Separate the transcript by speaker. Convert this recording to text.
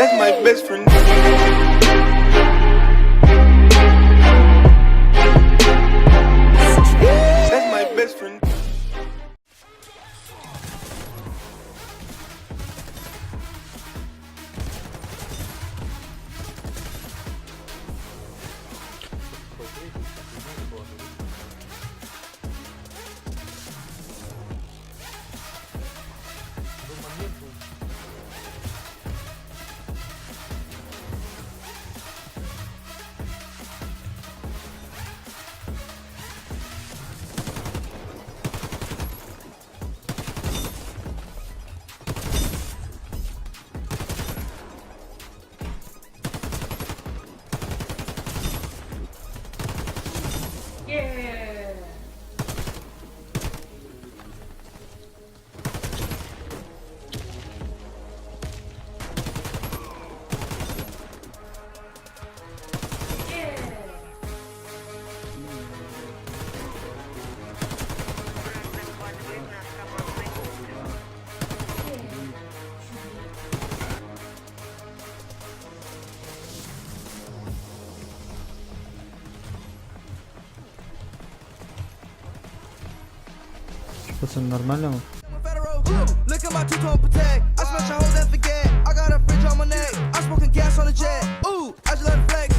Speaker 1: That's my best friend. That's my best friend.
Speaker 2: Yeah.
Speaker 3: Pацан, нормально mı?
Speaker 4: Look at my two-tone protect. I smash a hole and forget. I got a fridge on my neck. I smoking gas on the jet. Ooh, I just let it flex.